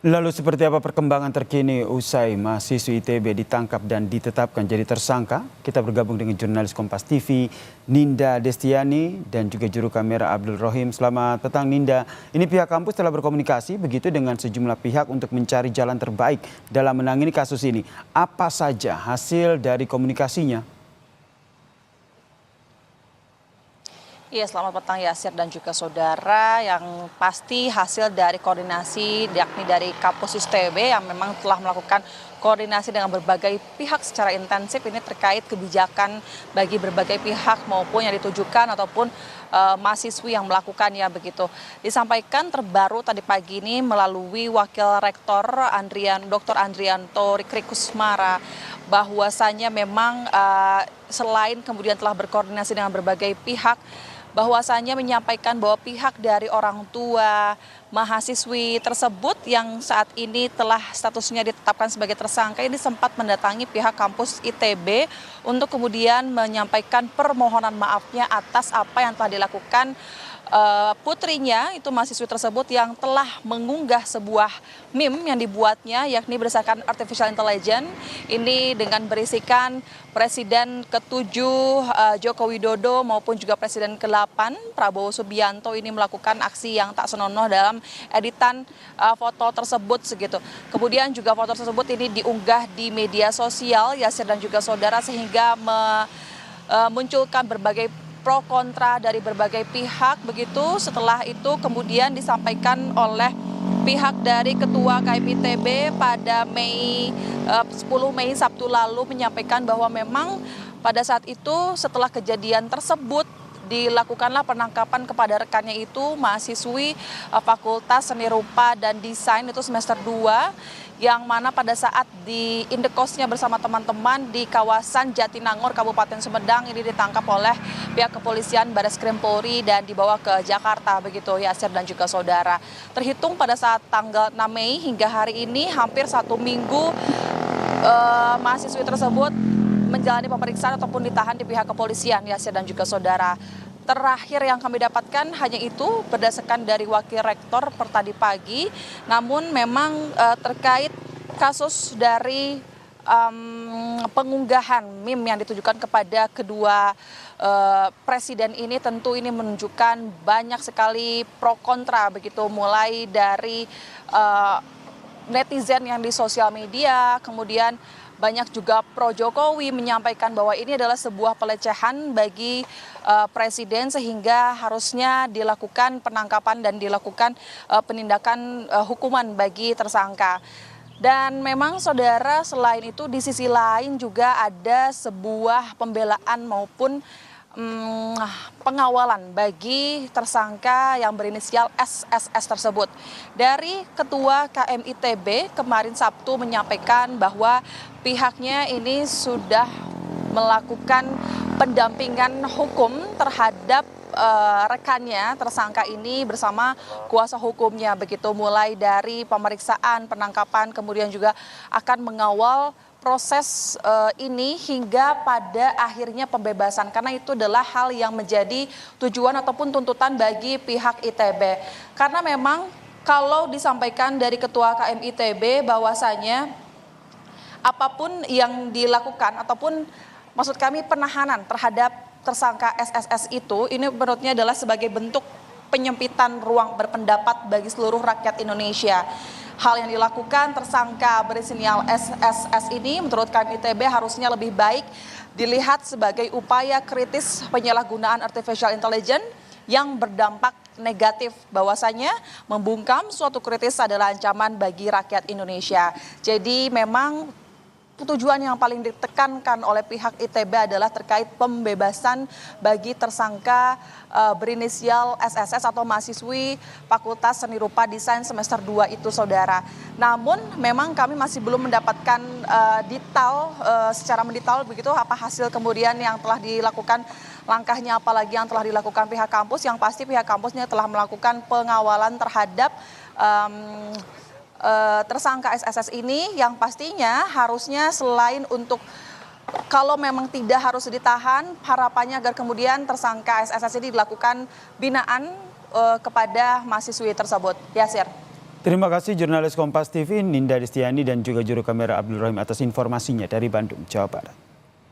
Lalu seperti apa perkembangan terkini usai mahasiswi ITB ditangkap dan ditetapkan jadi tersangka? Kita bergabung dengan jurnalis Kompas TV Ninda Destiani dan juga juru kamera Abdul Rohim. Selamat petang Ninda. Ini pihak kampus telah berkomunikasi begitu dengan sejumlah pihak untuk mencari jalan terbaik dalam menangani kasus ini. Apa saja hasil dari komunikasinya? Iya, selamat petang Yasir dan juga saudara. Yang pasti hasil dari koordinasi yakni dari kampus ITB yang memang telah melakukan koordinasi dengan berbagai pihak secara intensif ini terkait kebijakan bagi berbagai pihak maupun yang ditujukan ataupun mahasiswi yang melakukannya begitu. Disampaikan terbaru tadi pagi ini melalui Wakil Rektor Dr. Andrianto Krikusmara bahwasanya memang selain kemudian telah berkoordinasi dengan berbagai pihak, bahwasanya menyampaikan bahwa pihak dari orang tua mahasiswi tersebut yang saat ini telah statusnya ditetapkan sebagai tersangka ini sempat mendatangi pihak kampus ITB untuk kemudian menyampaikan permohonan maafnya atas apa yang telah dilakukan putrinya, itu mahasiswi tersebut yang telah mengunggah sebuah meme yang dibuatnya yakni berdasarkan artificial intelligence ini dengan berisikan Presiden ke-7 Joko Widodo maupun juga Presiden ke-8 Prabowo Subianto ini melakukan aksi yang tak senonoh dalam editan foto tersebut segitu. Kemudian juga foto tersebut ini diunggah di media sosial Yasir dan juga saudara sehingga memunculkan berbagai pro kontra dari berbagai pihak begitu. Setelah itu kemudian disampaikan oleh pihak dari Ketua KMITB pada 10 Mei Sabtu lalu menyampaikan bahwa memang pada saat itu setelah kejadian tersebut dilakukanlah penangkapan kepada rekannya itu mahasiswi Fakultas Seni Rupa dan Desain itu semester 2 yang mana pada saat di indekosnya bersama teman-teman di kawasan Jatinangor Kabupaten Sumedang ini ditangkap oleh pihak kepolisian Bareskrim Polri dan dibawa ke Jakarta begitu Yasir dan juga saudara. Terhitung pada saat tanggal 6 Mei hingga hari ini hampir 1 minggu mahasiswi tersebut menjalani pemeriksaan ataupun ditahan di pihak kepolisian Yasir dan juga saudara. Terakhir yang kami dapatkan hanya itu berdasarkan dari Wakil Rektor per tadi pagi. Namun memang terkait kasus dari pengunggahan meme yang ditujukan kepada kedua presiden ini tentu ini menunjukkan banyak sekali pro kontra begitu, mulai dari netizen yang di sosial media, kemudian banyak juga pro Jokowi menyampaikan bahwa ini adalah sebuah pelecehan bagi presiden sehingga harusnya dilakukan penangkapan dan dilakukan penindakan hukuman bagi tersangka. Dan memang saudara selain itu di sisi lain juga ada sebuah pembelaan maupun pengawalan bagi tersangka yang berinisial SSS tersebut. Dari Ketua KMITB kemarin Sabtu menyampaikan bahwa pihaknya ini sudah melakukan pendampingan hukum terhadap rekannya tersangka ini bersama kuasa hukumnya begitu, mulai dari pemeriksaan, penangkapan, kemudian juga akan mengawal proses ini hingga pada akhirnya pembebasan, karena itu adalah hal yang menjadi tujuan ataupun tuntutan bagi pihak ITB. Karena memang kalau disampaikan dari Ketua KMITB bahwasanya apapun yang dilakukan ataupun maksud kami penahanan terhadap tersangka SSS itu ini menurutnya adalah sebagai bentuk penyempitan ruang berpendapat bagi seluruh rakyat Indonesia. Hal yang dilakukan tersangka berinisial SSS ini menurut KMITB harusnya lebih baik dilihat sebagai upaya kritis penyalahgunaan artificial intelligence yang berdampak negatif, bahwasanya membungkam suatu kritis adalah ancaman bagi rakyat Indonesia. Jadi memang tujuan yang paling ditekankan oleh pihak ITB adalah terkait pembebasan bagi tersangka berinisial SSS atau mahasiswi Fakultas Seni Rupa Desain semester 2 itu saudara. Namun memang kami masih belum mendapatkan detail secara mendetail begitu apa hasil kemudian yang telah dilakukan, langkahnya apalagi yang telah dilakukan pihak kampus. Yang pasti pihak kampusnya telah melakukan pengawalan terhadap tersangka SSS ini yang pastinya harusnya selain untuk kalau memang tidak harus ditahan, harapannya agar kemudian tersangka SSS ini dilakukan binaan kepada mahasiswi tersebut. Yasir. Terima kasih jurnalis Kompas TV Ninda Destiani dan juga juru kamera Abdul Rohim atas informasinya dari Bandung, Jawa Barat.